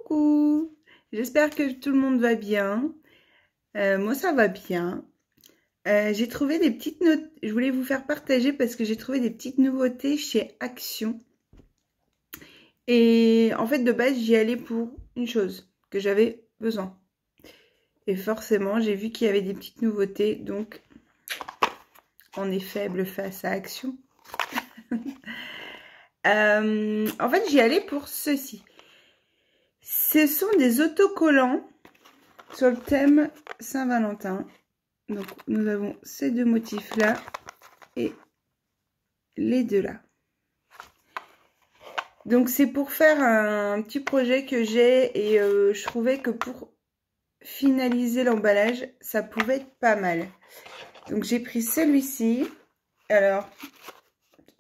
Coucou, j'espère que tout le monde va bien. Moi ça va bien. J'ai trouvé des petites notes, je voulais vous faire partager parce que j'ai trouvé des petites nouveautés chez Action. Et en fait de base j'y allais pour une chose que j'avais besoin. Et forcément j'ai vu qu'il y avait des petites nouveautés, donc on est faible face à Action. En fait j'y allais pour ceci. Ce sont des autocollants sur le thème Saint-Valentin. Donc nous avons ces deux motifs là et les deux là. Donc c'est pour faire un petit projet que j'ai et je trouvais que pour finaliser l'emballage ça pouvait être pas mal. Donc j'ai pris celui-ci. Alors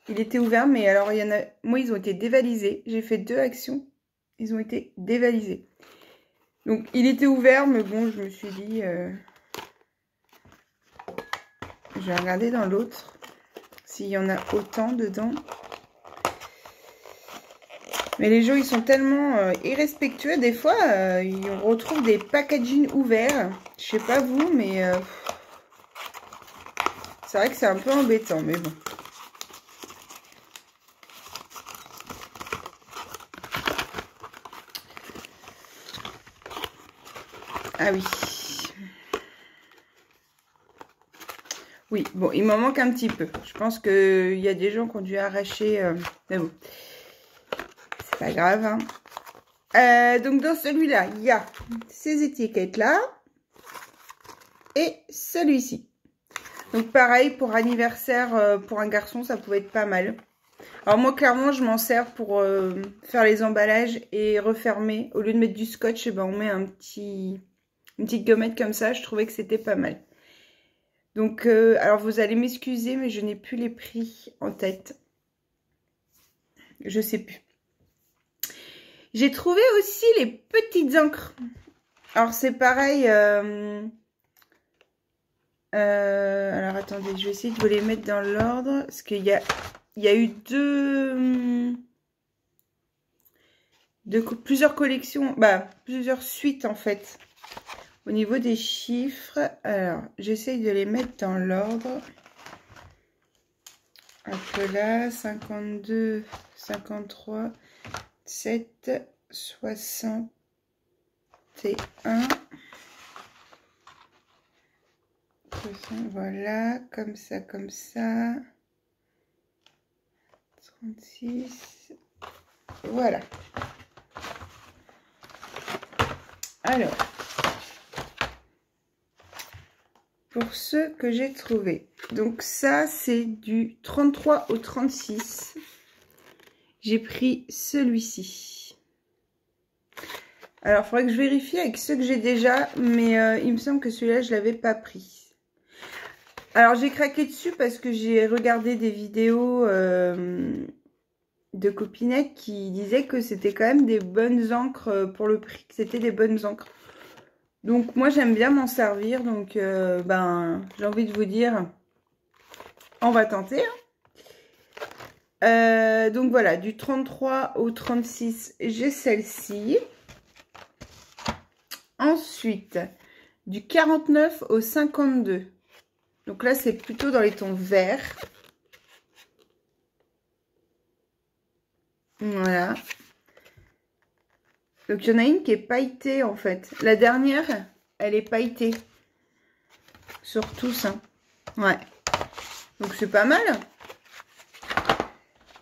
il était ouvert, mais alors il y en a, moi ils ont été dévalisés. J'ai fait 2 actions, ils ont été dévalisés. Donc il était ouvert, mais bon je me suis dit je vais regarder dans l'autre s'il y en a autant dedans. Mais les gens ils sont tellement irrespectueux des fois, on retrouve des packaging ouverts. Je sais pas vous, mais c'est vrai que c'est un peu embêtant, mais bon. Ah oui. Oui, bon, il m'en manque un petit peu. Je pense qu'il y a des gens qui ont dû arracher. Mais bon, c'est pas grave. Hein. Donc, dans celui-là, il y a ces étiquettes-là. Et celui-ci. Donc, pareil, pour anniversaire, pour un garçon, ça pouvait être pas mal. Alors, moi, clairement, je m'en sers pour faire les emballages et refermer. Au lieu de mettre du scotch, eh ben, on met une petite gommette comme ça. Je trouvais que c'était pas mal. Donc, alors vous allez m'excuser, mais je n'ai plus les prix en tête. Je sais plus. J'ai trouvé aussi les petites encres. Alors, c'est pareil. Alors, attendez, je vais essayer de vous les mettre dans l'ordre. Parce qu'il y a eu plusieurs collections. Bah, plusieurs suites, en fait. Au niveau des chiffres, alors j'essaye de les mettre dans l'ordre. Hop là, 52, 53, 7, 61. Voilà, comme ça, comme ça. 36. Voilà. Alors. Pour ceux que j'ai trouvé. Donc ça, c'est du 33 au 36. J'ai pris celui-ci. Alors, il faudrait que je vérifie avec ceux que j'ai déjà, mais il me semble que celui-là, je ne l'avais pas pris. Alors, j'ai craqué dessus parce que j'ai regardé des vidéos de copinettes qui disaient que c'était quand même des bonnes encres pour le prix, que c'était des bonnes encres. Donc moi j'aime bien m'en servir, donc j'ai envie de vous dire, on va tenter. Hein. Donc voilà, du 33 au 36, j'ai celle-ci. Ensuite, du 49 au 52. Donc là c'est plutôt dans les tons verts. Voilà. Donc, il y en a une qui est pailletée, en fait. La dernière, elle est pailletée. Sur tous, hein. Ouais. Donc, c'est pas mal.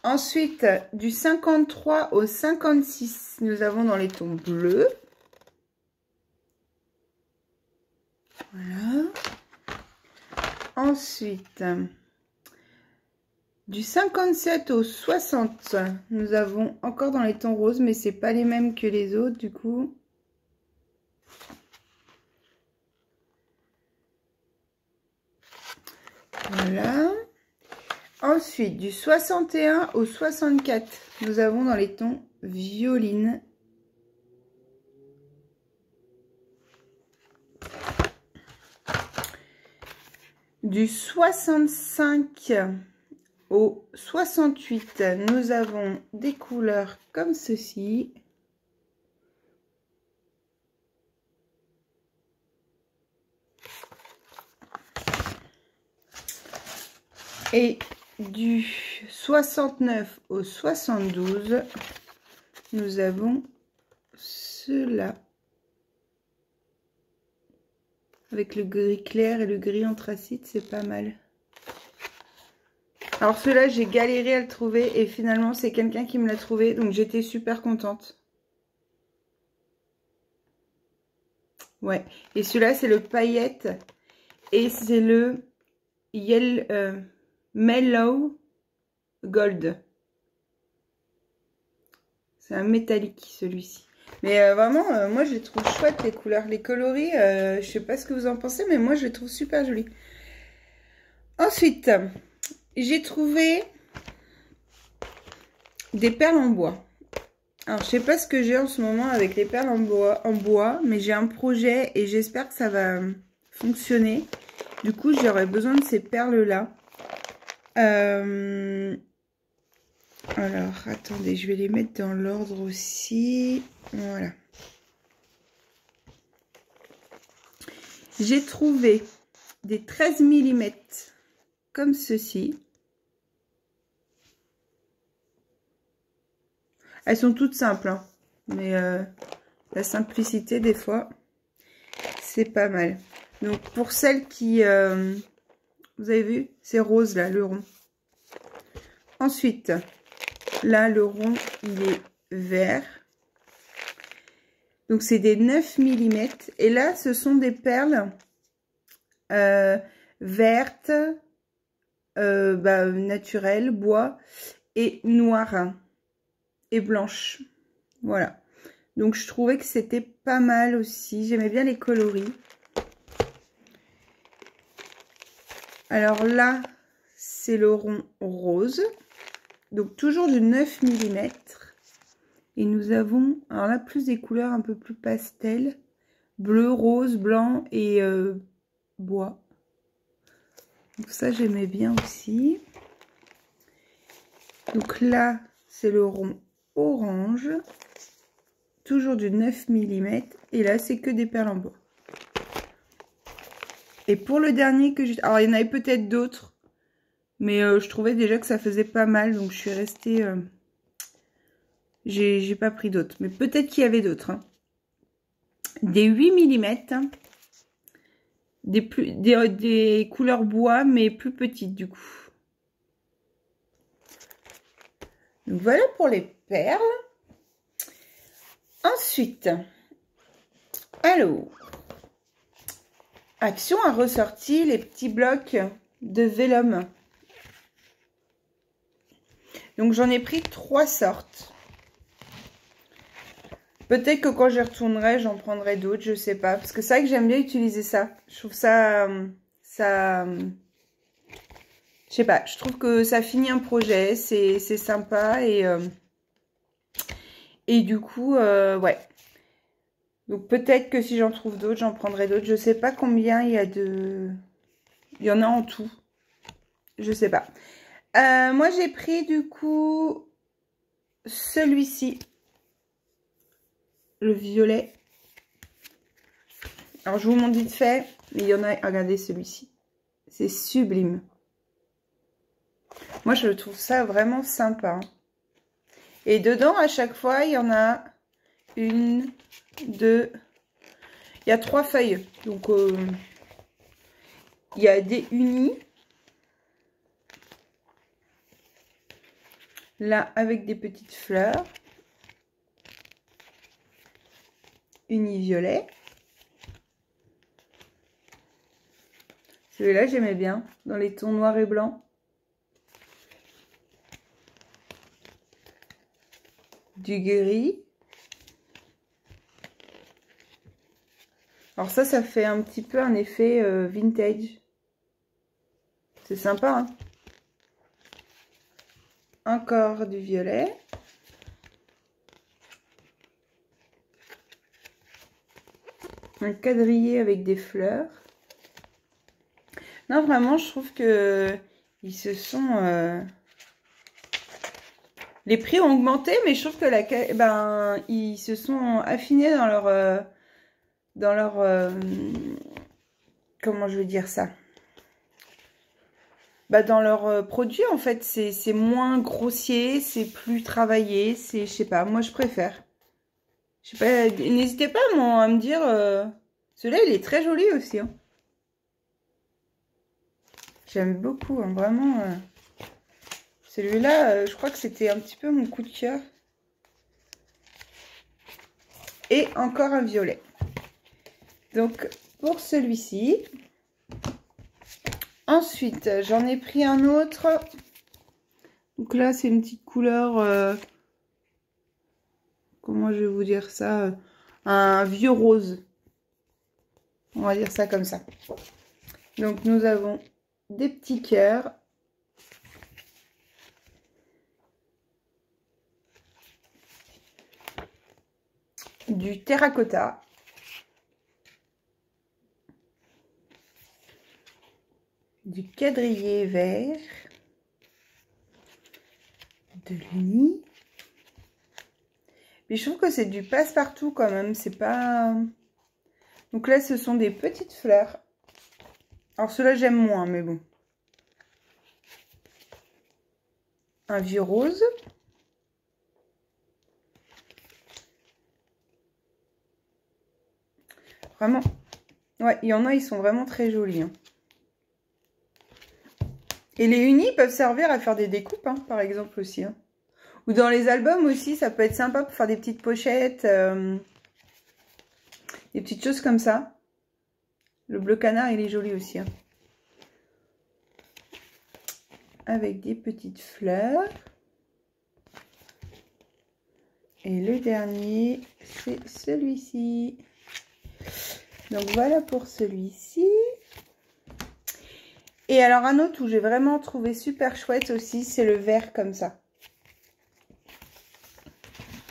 Ensuite, du 53 au 56, nous avons dans les tons bleus. Voilà. Ensuite, du 57 au 60, nous avons encore dans les tons roses, mais c'est pas les mêmes que les autres du coup. Voilà. Ensuite, du 61 au 64, nous avons dans les tons violine. Du 65 au 68, nous avons des couleurs comme ceci. Et du 69 au 72, nous avons cela. Avec le gris clair et le gris anthracite, c'est pas mal. Alors ceux-là, j'ai galéré à le trouver et finalement, c'est quelqu'un qui me l'a trouvé. Donc j'étais super contente. Ouais. Et celui-là, c'est le paillette. Et c'est le Mellow Gold. C'est un métallique, celui-ci. Mais vraiment, moi, je les trouve chouettes, les couleurs. Les coloris, je sais pas ce que vous en pensez, mais moi, je les trouve super jolis. Ensuite, j'ai trouvé des perles en bois. Alors, je sais pas ce que j'ai en ce moment avec les perles en bois, mais j'ai un projet et j'espère que ça va fonctionner. Du coup, j'aurais besoin de ces perles-là. Alors, attendez, je vais les mettre dans l'ordre aussi. Voilà. J'ai trouvé des 13 mm comme ceci. Elles sont toutes simples, hein, mais la simplicité, des fois, c'est pas mal. Donc, pour celles qui... vous avez vu, c'est rose, là, le rond. Ensuite, là, le rond, il est vert. Donc, c'est des 9 mm. Et là, ce sont des perles vertes, naturelles, bois, et noires et blanches. Voilà. Donc, je trouvais que c'était pas mal aussi. J'aimais bien les coloris. Alors là, c'est le rond rose. Donc, toujours du 9 mm. Et nous avons, alors là, plus des couleurs un peu plus pastel. Bleu, rose, blanc et bois. Donc ça, j'aimais bien aussi. Donc là, c'est le rond orange. Toujours du 9 mm. Et là, c'est que des perles en bois. Et pour le dernier que j'ai... Alors, il y en avait peut-être d'autres. Mais je trouvais déjà que ça faisait pas mal. Donc, je suis restée... J'ai pas pris d'autres. Mais peut-être qu'il y avait d'autres. Hein. Des 8 mm. Des couleurs bois, mais plus petites, du coup. Donc, voilà pour les perles. Ensuite, alors, Action a ressorti les petits blocs de vélum. Donc, j'en ai pris 3 sortes. Peut-être que quand j'y retournerai, j'en prendrai d'autres, je sais pas. Parce que c'est vrai que j'aime bien utiliser ça. Je trouve ça... je sais pas, je trouve que ça finit un projet, c'est sympa et du coup, ouais. Donc peut-être que si j'en trouve d'autres, j'en prendrai d'autres. Je sais pas combien il y a de... Il y en a en tout. Je sais pas. Moi, j'ai pris du coup celui-ci. Le violet. Alors, je vous montre vite fait. Mais il y en a... Regardez celui-ci. C'est sublime. Moi, je trouve ça vraiment sympa. Et dedans, à chaque fois, il y en a 1, 2... Il y a 3 feuilles. Donc, il y a des unis. Là, avec des petites fleurs. Uni violet. Celui-là, j'aimais bien. Dans les tons noirs et blancs. Du gris. Alors ça fait un petit peu un effet vintage. C'est sympa, hein? Encore du violet. Un quadrillé avec des fleurs. Non, vraiment, je trouve que ils se sont... Les prix ont augmenté, mais je trouve que ils se sont affinés dans leur... comment je veux dire ça? bah, dans leurs produits, en fait, c'est moins grossier, c'est plus travaillé, je sais pas, moi je préfère. Je sais pas, n'hésitez pas à me dire, celui-là il est très joli aussi. Hein. J'aime beaucoup, hein, vraiment. Celui-là, je crois que c'était un petit peu mon coup de cœur. Et encore un violet. Donc, pour celui-ci. Ensuite, j'en ai pris un autre. Donc là, c'est une petite couleur... comment je vais vous dire ça? Un vieux rose. On va dire ça comme ça. Donc, nous avons des petits cœurs. Du terracotta. Du quadrillé vert. De l'uni. Mais je trouve que c'est du passe-partout quand même. C'est pas... Donc là, ce sont des petites fleurs. Alors ceux-là, j'aime moins, mais bon. Un vieux rose. Vraiment. Ouais, il y en a, ils sont vraiment très jolis. Hein. Et les unis peuvent servir à faire des découpes, hein, par exemple aussi. Hein. Ou dans les albums aussi, ça peut être sympa pour faire des petites pochettes. Des petites choses comme ça. Le bleu canard, il est joli aussi. Hein. Avec des petites fleurs. Et le dernier, c'est celui-ci. Donc voilà pour celui-ci. Et alors un autre où j'ai vraiment trouvé super chouette aussi, c'est le vert comme ça.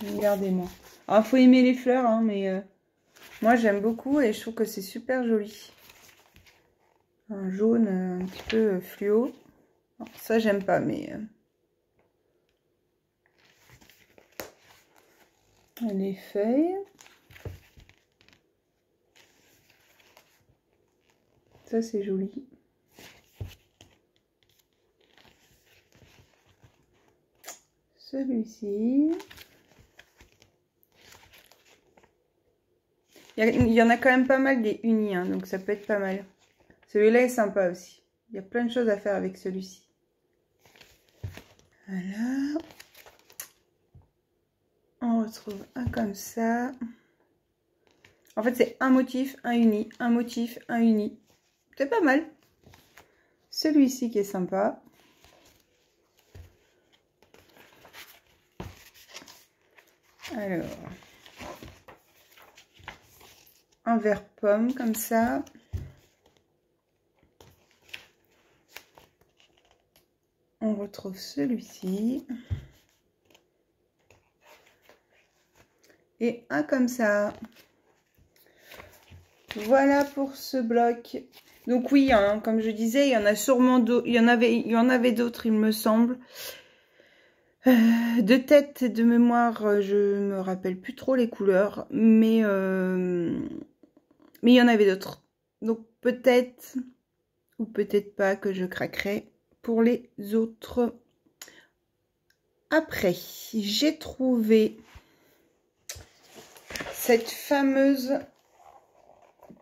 Regardez-moi. Alors il faut aimer les fleurs, hein, mais moi j'aime beaucoup et je trouve que c'est super joli. Un jaune un petit peu fluo. Alors, ça j'aime pas, mais... les feuilles. Ça c'est joli. Celui-ci. Il y en a quand même pas mal des unis, hein, donc ça peut être pas mal. Celui-là est sympa aussi. Il y a plein de choses à faire avec celui-ci. Voilà. On retrouve un comme ça. En fait, c'est un motif, un uni, un motif, un uni. C'est pas mal. Celui-ci qui est sympa. Alors, un vert pomme comme ça. On retrouve celui-ci. Et un comme ça. Voilà pour ce bloc. Donc oui, hein, comme je disais, il y en a sûrement d'autres. Il y en avait d'autres, il me semble. De tête et de mémoire, je me rappelle plus trop les couleurs, mais il y en avait d'autres. Donc peut-être ou peut-être pas que je craquerai pour les autres. Après, j'ai trouvé cette fameuse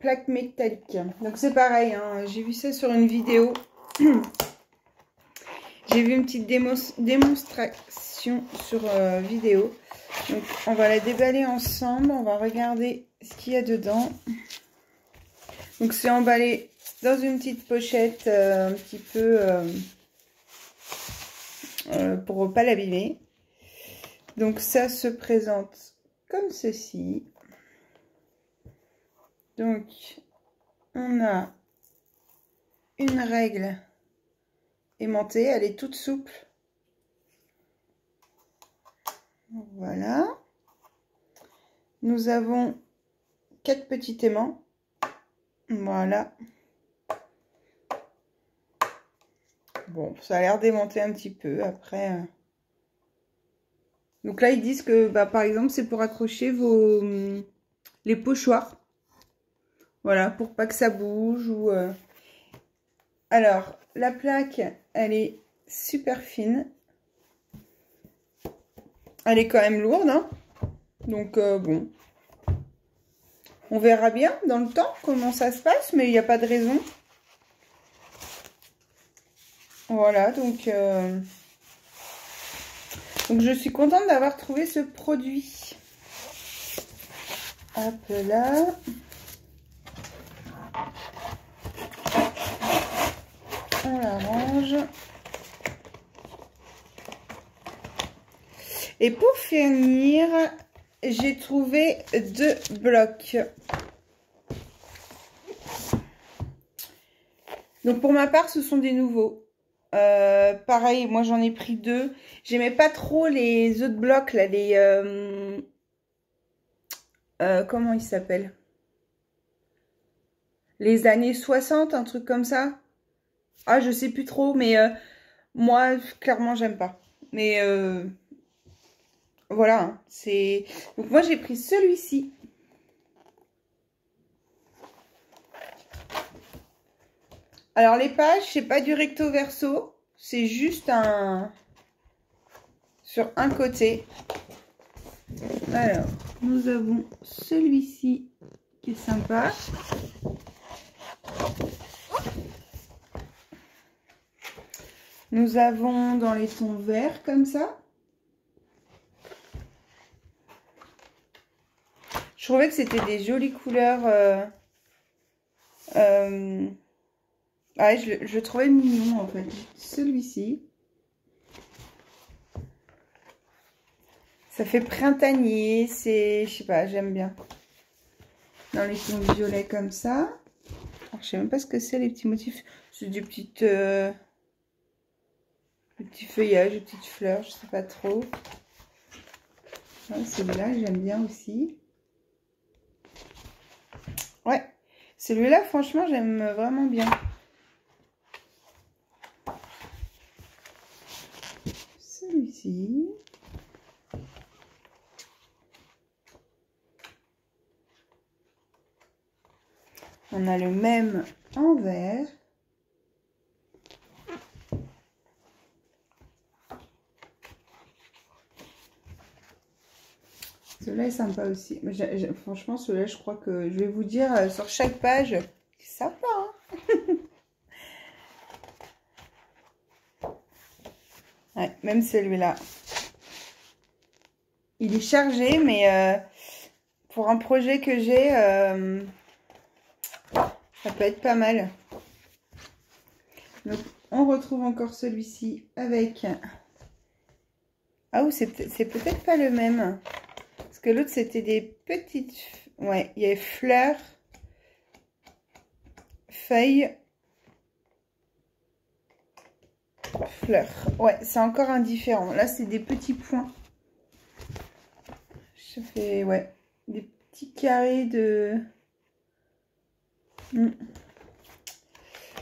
plaque métallique. Donc c'est pareil, hein, j'ai vu ça sur une vidéo. J'ai vu une petite démonstration sur vidéo. Donc on va la déballer ensemble. On va regarder ce qu'il y a dedans. Donc c'est emballé dans une petite pochette un petit peu pour pas l'abîmer. Donc ça se présente comme ceci. Donc on a une règle aimantée, elle est toute souple. Voilà. Nous avons 4 petits aimants. Voilà. Bon, ça a l'air d'aimanter un petit peu après. Donc là, ils disent que, bah, par exemple, c'est pour accrocher les pochoirs. Voilà, pour pas que ça bouge ou... Alors, la plaque, elle est super fine. Elle est quand même lourde, hein. Donc, bon. On verra bien dans le temps comment ça se passe, mais il n'y a pas de raison. Voilà, donc je suis contente d'avoir trouvé ce produit. Hop là. On la range. Et pour finir, j'ai trouvé 2 blocs. Donc pour ma part, ce sont des nouveaux. Pareil, moi j'en ai pris 2. J'aimais pas trop les autres blocs, là, les... comment ils s'appellent? Les années 60, un truc comme ça. Ah, je sais plus trop, mais moi, clairement, j'aime pas. Mais voilà, hein, c'est... Donc moi, j'ai pris celui-ci. Alors, les pages, c'est pas du recto verso. C'est juste un... sur un côté. Alors, nous avons celui-ci qui est sympa. Nous avons dans les tons verts comme ça. Je trouvais que c'était des jolies couleurs. Ah, je le trouvais mignon en fait. Celui-ci. Ça fait printanier. C'est, je sais pas, j'aime bien. Dans les tons violets comme ça. Alors, je sais même pas ce que c'est les petits motifs. C'est des petites... des petits feuillages, des petites fleurs, je sais pas trop. Celui-là, j'aime bien aussi. Ouais, celui-là, franchement, j'aime vraiment bien. Celui-ci. On a le même en vert. Celui-là est sympa aussi. Franchement, celui-là, je crois que je vais vous dire sur chaque page, c'est sympa, hein. Ouais, même celui-là. Il est chargé, mais pour un projet que j'ai, ça peut être pas mal. Donc, on retrouve encore celui-ci avec... Ah, c'est peut-être pas le même. Parce que l'autre, c'était des petites... Ouais, il y a fleurs, feuilles, fleurs. Ouais, c'est encore indifférent. Là, c'est des petits points. Je fais, ouais, des petits carrés de...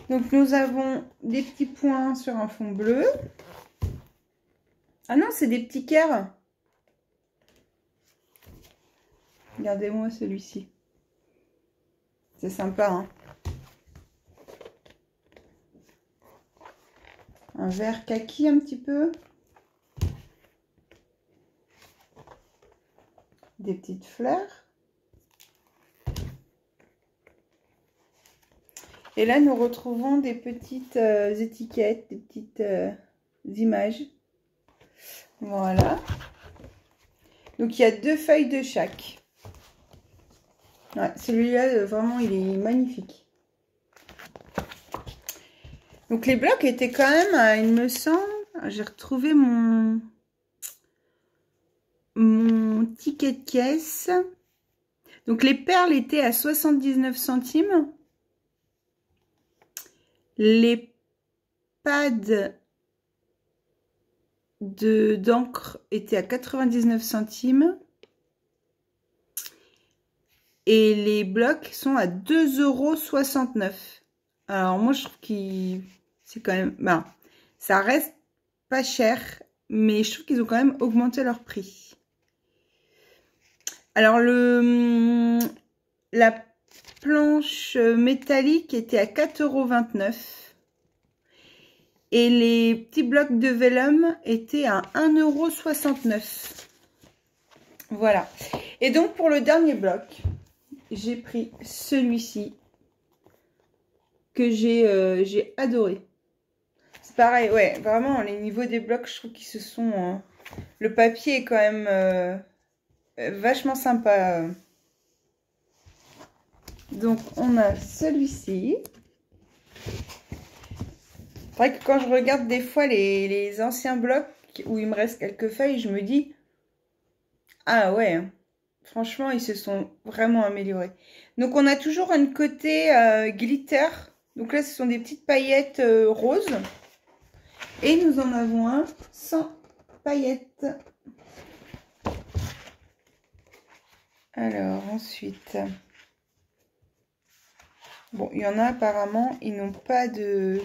Donc, nous avons des petits points sur un fond bleu. Ah non, c'est des petits cœurs. Regardez-moi celui-ci. C'est sympa, hein. Un vert kaki un petit peu. Des petites fleurs. Et là, nous retrouvons des petites étiquettes, des petites images. Voilà. Donc, il y a 2 feuilles de chaque. Ouais, celui-là, vraiment, il est magnifique. Donc, les blocs étaient quand même, il me semble, j'ai retrouvé mon ticket de caisse. Donc, les perles étaient à 79 centimes. Les pads d'encre étaient à 99 centimes. Et les blocs sont à 2,69 €. Alors, moi, je trouve que c'est quand même... Ben, ça reste pas cher, mais je trouve qu'ils ont quand même augmenté leur prix. Alors, la planche métallique était à 4,29 €. Et les petits blocs de vellum étaient à 1,69 €. Voilà. Et donc, pour le dernier bloc, j'ai pris celui-ci que j'ai adoré. C'est pareil, ouais, vraiment, les niveaux des blocs, je trouve qu'ils se sont... le papier est quand même vachement sympa. Donc, on a celui-ci. C'est vrai que quand je regarde des fois les anciens blocs où il me reste quelques feuilles, je me dis, ah ouais, hein, franchement, ils se sont vraiment améliorés. Donc, on a toujours un côté glitter. Donc là, ce sont des petites paillettes roses. Et nous en avons un sans paillettes. Alors, ensuite... Bon, il y en a apparemment, ils n'ont pas de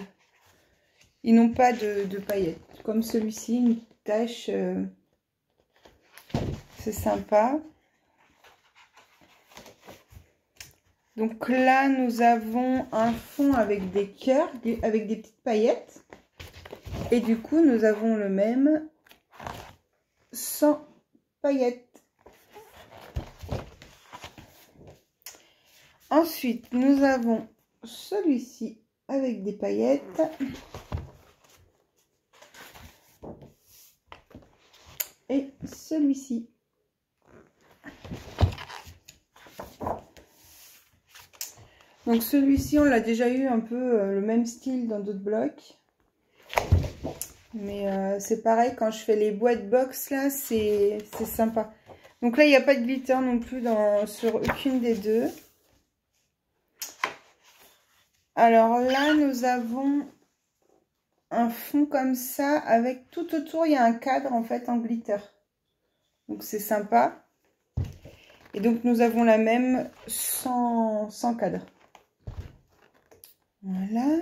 paillettes. Comme celui-ci, une tache, c'est sympa. Donc là, nous avons un fond avec des cœurs, avec des petites paillettes. Et du coup, nous avons le même sans paillettes. Ensuite, nous avons celui-ci avec des paillettes. Et celui-ci. Donc celui-ci, on l'a déjà eu un peu le même style dans d'autres blocs. Mais c'est pareil, quand je fais les boîtes box, là, c'est sympa. Donc là, il n'y a pas de glitter non plus sur aucune des deux. Alors là, nous avons un fond comme ça, avec tout autour, il y a un cadre en fait en glitter. Donc c'est sympa. Et donc nous avons la même sans cadre. Voilà.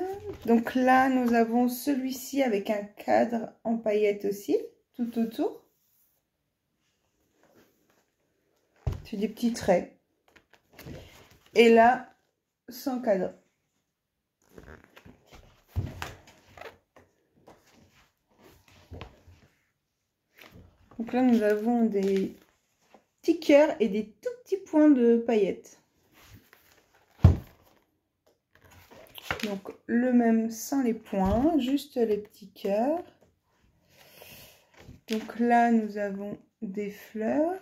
Donc là, nous avons celui-ci avec un cadre en paillettes aussi, tout autour. C'est des petits traits. Et là, sans cadre. Donc là, nous avons des petits cœurs et des tout petits points de paillettes. Donc le même sans les points, juste les petits cœurs. Donc là, nous avons des fleurs.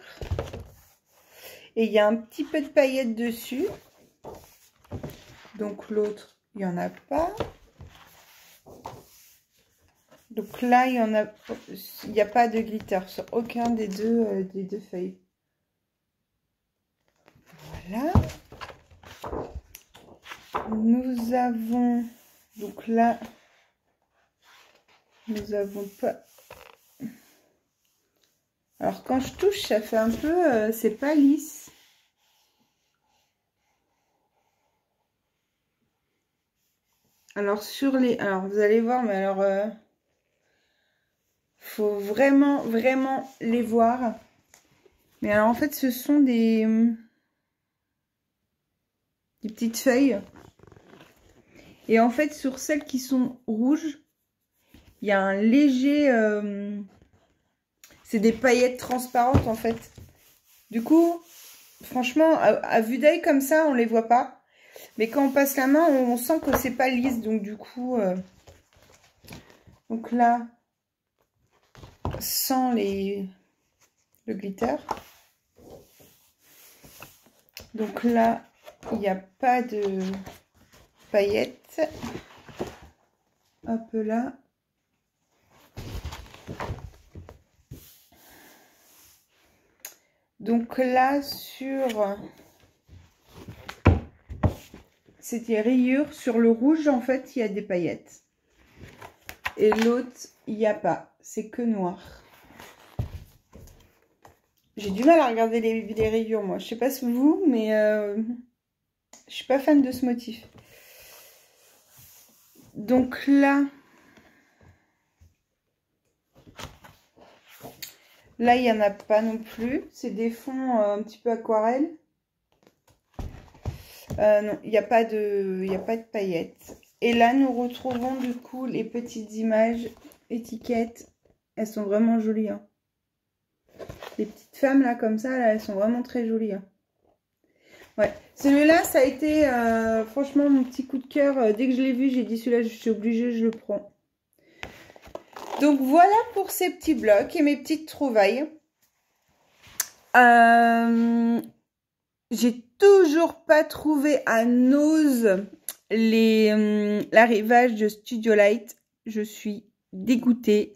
Et il y a un petit peu de paillettes dessus. Donc l'autre, il n'y en a pas. Donc là, il n'y a pas de glitter sur aucun des deux feuilles. Voilà. Nous avons, donc là, nous avons pas... Alors quand je touche, ça fait un peu, c'est pas lisse. Alors sur les, alors vous allez voir, mais alors, faut vraiment les voir. Mais alors en fait, ce sont des petites feuilles. Et en fait, sur celles qui sont rouges, il y a un léger... c'est des paillettes transparentes en fait. Du coup, franchement, à vue d'œil comme ça, on les voit pas. Mais quand on passe la main, on sent que c'est pas lisse. Donc du coup... Donc là, sans le glitter. Donc là, il n'y a pas de paillettes. Hop là. Donc là, sur ces rayures, sur le rouge, en fait, il y a des paillettes. Et l'autre, il n'y a pas. C'est que noir. J'ai du mal à regarder les rayures, moi. Je sais pas si vous, mais je suis pas fan de ce motif. Donc là, il n'y en a pas non plus. C'est des fonds un petit peu aquarelle. Non, il n'y a pas de paillettes. Et là, nous retrouvons du coup les petites images, étiquettes. Elles sont vraiment jolies. Hein. Les petites femmes là, comme ça, là, elles sont vraiment très jolies. Hein. Ouais, celui-là, ça a été franchement mon petit coup de cœur. Dès que je l'ai vu, j'ai dit celui-là, je suis obligée, je le prends. Donc voilà pour ces petits blocs et mes petites trouvailles. J'ai toujours pas trouvé à Nose l'arrivage de Studio Light. Je suis dégoûtée.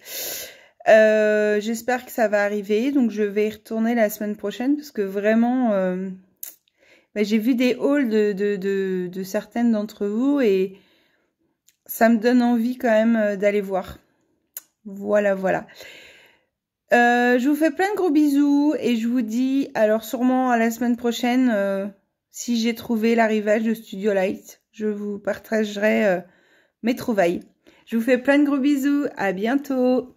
J'espère que ça va arriver. Donc je vais y retourner la semaine prochaine parce que vraiment, j'ai vu des hauls de certaines d'entre vous et ça me donne envie quand même d'aller voir. Voilà, voilà. Je vous fais plein de gros bisous et je vous dis alors sûrement à la semaine prochaine si j'ai trouvé l'arrivage de Studio Light. Je vous partagerai mes trouvailles. Je vous fais plein de gros bisous. À bientôt.